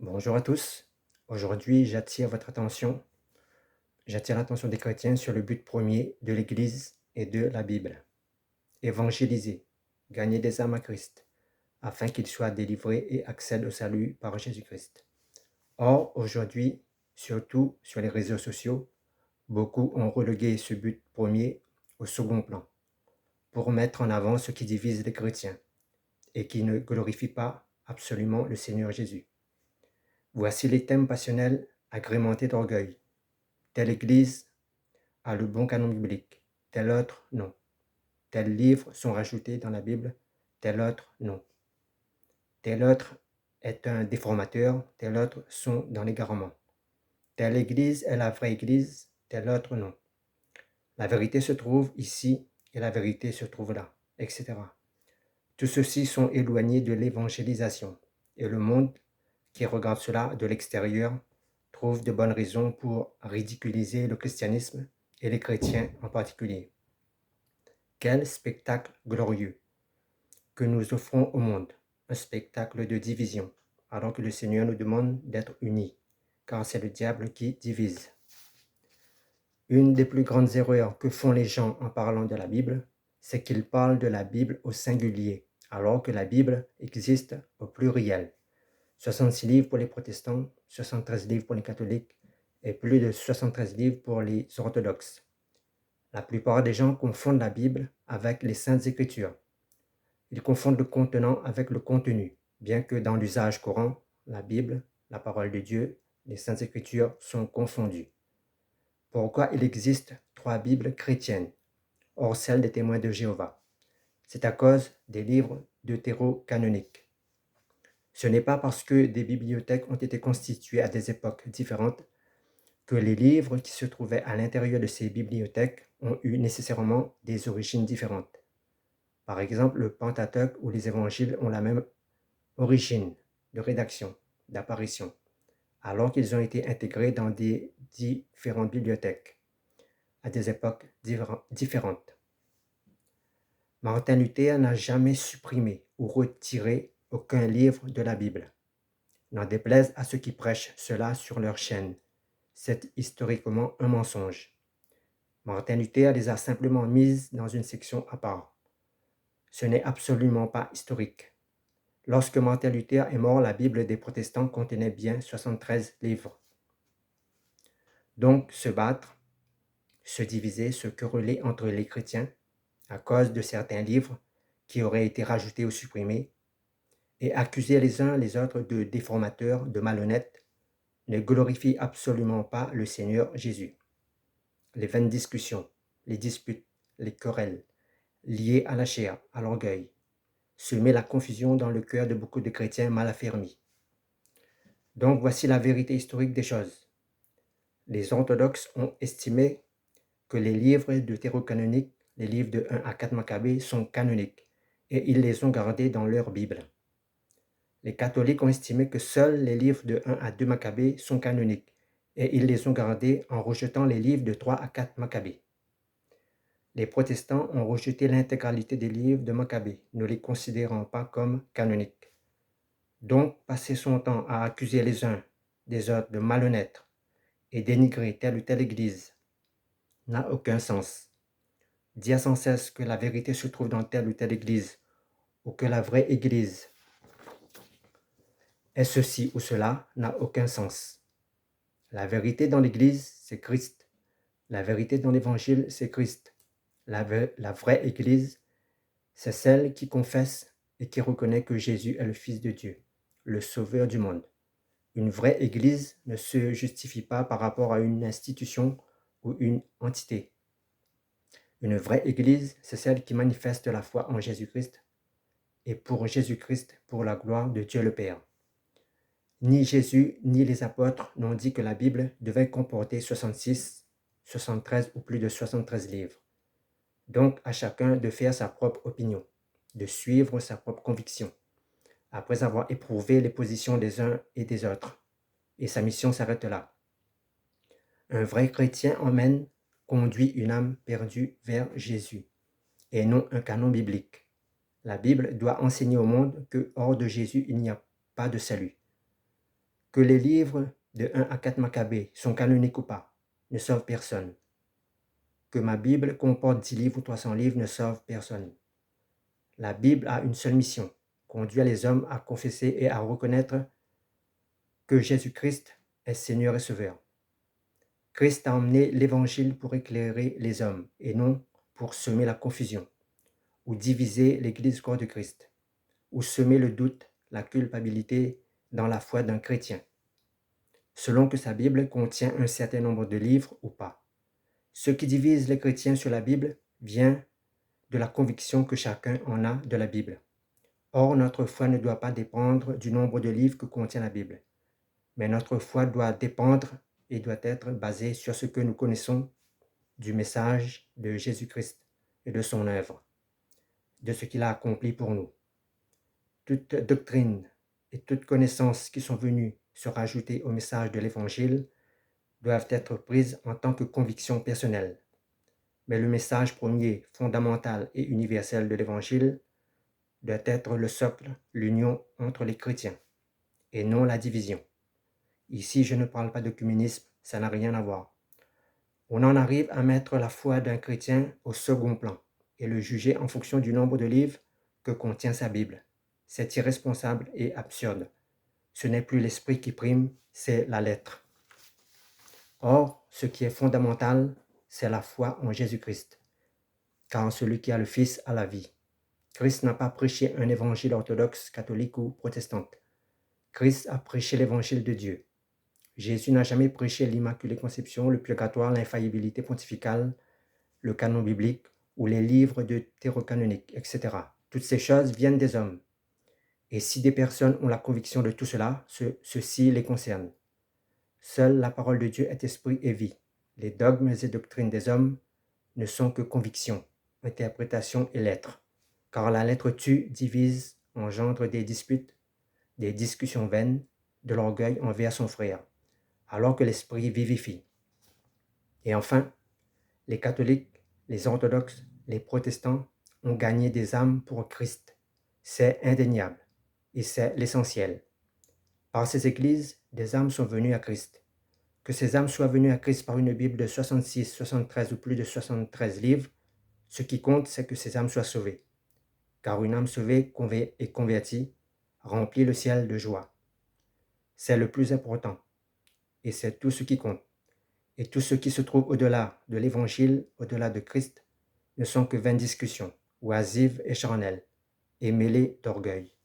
Bonjour à tous. Aujourd'hui, j'attire l'attention des chrétiens sur le but premier de l'Église et de la Bible. Évangéliser, gagner des âmes à Christ, afin qu'ils soient délivrés et accèdent au salut par Jésus-Christ. Or, aujourd'hui, surtout sur les réseaux sociaux, beaucoup ont relégué ce but premier au second plan, pour mettre en avant ce qui divise les chrétiens et qui ne glorifie pas absolument le Seigneur Jésus. Voici les thèmes passionnels agrémentés d'orgueil. Telle Église a le bon canon biblique, tel autre non. Tels livres sont rajoutés dans la Bible, tel autre non. Tel autre est un déformateur, tel autre sont dans l'égarement. Telle Église est la vraie Église, tel autre non. La vérité se trouve ici et la vérité se trouve là, etc. Tous ceux-ci sont éloignés de l'évangélisation et le monde qui regarde cela de l'extérieur trouve de bonnes raisons pour ridiculiser le christianisme et les chrétiens en particulier. Quel spectacle glorieux que nous offrons au monde, un spectacle de division, alors que le Seigneur nous demande d'être unis, car c'est le diable qui divise. Une des plus grandes erreurs que font les gens en parlant de la Bible, c'est qu'ils parlent de la Bible au singulier, alors que la Bible existe au pluriel. 66 livres pour les protestants, 73 livres pour les catholiques et plus de 73 livres pour les orthodoxes. La plupart des gens confondent la Bible avec les Saintes Écritures. Ils confondent le contenant avec le contenu, bien que dans l'usage courant, la Bible, la parole de Dieu, les Saintes Écritures sont confondues. Pourquoi il existe 3 Bibles chrétiennes, hors celle des témoins de Jéhovah? C'est à cause des livres deutérocanoniques. Ce n'est pas parce que des bibliothèques ont été constituées à des époques différentes que les livres qui se trouvaient à l'intérieur de ces bibliothèques ont eu nécessairement des origines différentes. Par exemple, le Pentateuque ou les évangiles ont la même origine de rédaction, d'apparition, alors qu'ils ont été intégrés dans des différentes bibliothèques à des époques différentes. Martin Luther n'a jamais supprimé ou retiré aucun livre de la Bible. N'en déplaise à ceux qui prêchent cela sur leur chaîne. C'est historiquement un mensonge. Martin Luther les a simplement mises dans une section à part. Ce n'est absolument pas historique. Lorsque Martin Luther est mort, la Bible des protestants contenait bien 73 livres. Donc, se battre, se diviser, se quereller entre les chrétiens à cause de certains livres qui auraient été rajoutés ou supprimés, et accuser les uns les autres de déformateurs, de malhonnêtes, ne glorifie absolument pas le Seigneur Jésus. Les vaines discussions, les disputes, les querelles, liées à la chair, à l'orgueil, semer la confusion dans le cœur de beaucoup de chrétiens mal affermis. Donc voici la vérité historique des choses. Les orthodoxes ont estimé que les livres deutérocanoniques, les livres de 1 à 4 Maccabées, sont canoniques, et ils les ont gardés dans leur Bible. Les catholiques ont estimé que seuls les livres de 1 à 2 Maccabées sont canoniques, et ils les ont gardés en rejetant les livres de 3 à 4 Maccabées. Les protestants ont rejeté l'intégralité des livres de Maccabée, ne les considérant pas comme canoniques. Donc, passer son temps à accuser les uns des autres de malhonnêtes et dénigrer telle ou telle église n'a aucun sens. Dire sans cesse que la vérité se trouve dans telle ou telle église, ou que la vraie église est ceci ou cela, n'a aucun sens. La vérité dans l'église, c'est Christ. La vérité dans l'évangile, c'est Christ. La vraie église, c'est celle qui confesse et qui reconnaît que Jésus est le Fils de Dieu, le Sauveur du monde. Une vraie église ne se justifie pas par rapport à une institution ou une entité. Une vraie église, c'est celle qui manifeste la foi en Jésus-Christ et pour Jésus-Christ, pour la gloire de Dieu le Père. Ni Jésus ni les apôtres n'ont dit que la Bible devait comporter 66, 73 ou plus de 73 livres. Donc à chacun de faire sa propre opinion, de suivre sa propre conviction, après avoir éprouvé les positions des uns et des autres. Et sa mission s'arrête là. Un vrai chrétien conduit une âme perdue vers Jésus, et non un canon biblique. La Bible doit enseigner au monde que hors de Jésus, il n'y a pas de salut, Que les livres de 1 à 4 Maccabées sont canoniques ou pas ne sauvent personne. Que ma Bible comporte 10 livres ou 300 livres ne sauve personne. La Bible a une seule mission, conduire les hommes à confesser et à reconnaître que Jésus-Christ est Seigneur et Sauveur. Christ a emmené l'Évangile pour éclairer les hommes et non pour semer la confusion ou diviser l'Église corps de Christ ou semer le doute, la culpabilité dans la foi d'un chrétien, selon que sa Bible contient un certain nombre de livres ou pas. Ce qui divise les chrétiens sur la Bible vient de la conviction que chacun en a de la Bible. Or, notre foi ne doit pas dépendre du nombre de livres que contient la Bible, mais notre foi doit dépendre et doit être basée sur ce que nous connaissons du message de Jésus-Christ et de son œuvre, de ce qu'il a accompli pour nous. Toute doctrine et toute connaissance qui sont venues se rajouter au message de l'Évangile doivent être prises en tant que conviction personnelle. Mais le message premier, fondamental et universel de l'Évangile doit être le socle, l'union entre les chrétiens, et non la division. Ici, je ne parle pas d'œcuménisme, ça n'a rien à voir. On en arrive à mettre la foi d'un chrétien au second plan et le juger en fonction du nombre de livres que contient sa Bible. C'est irresponsable et absurde. Ce n'est plus l'esprit qui prime, c'est la lettre. Or, ce qui est fondamental, c'est la foi en Jésus-Christ, car celui qui a le Fils a la vie. Christ n'a pas prêché un évangile orthodoxe, catholique ou protestante. Christ a prêché l'évangile de Dieu. Jésus n'a jamais prêché l'Immaculée Conception, le purgatoire, l'infaillibilité pontificale, le canon biblique ou les livres deutérocanoniques, etc. Toutes ces choses viennent des hommes. Et si des personnes ont la conviction de tout cela, ceci les concerne. Seule la parole de Dieu est esprit et vie. Les dogmes et doctrines des hommes ne sont que convictions, interprétations et lettres. Car la lettre tue, divise, engendre des disputes, des discussions vaines, de l'orgueil envers son frère, alors que l'esprit vivifie. Et enfin, les catholiques, les orthodoxes, les protestants ont gagné des âmes pour Christ. C'est indéniable et c'est l'essentiel. Par ces églises, des âmes sont venues à Christ. Que ces âmes soient venues à Christ par une Bible de 66, 73 ou plus de 73 livres, ce qui compte, c'est que ces âmes soient sauvées. Car une âme sauvée et convertie remplit le ciel de joie. C'est le plus important et c'est tout ce qui compte. Et tout ce qui se trouve au-delà de l'Évangile, au-delà de Christ, ne sont que vaines discussions, oisives et charnelles, et mêlées d'orgueil.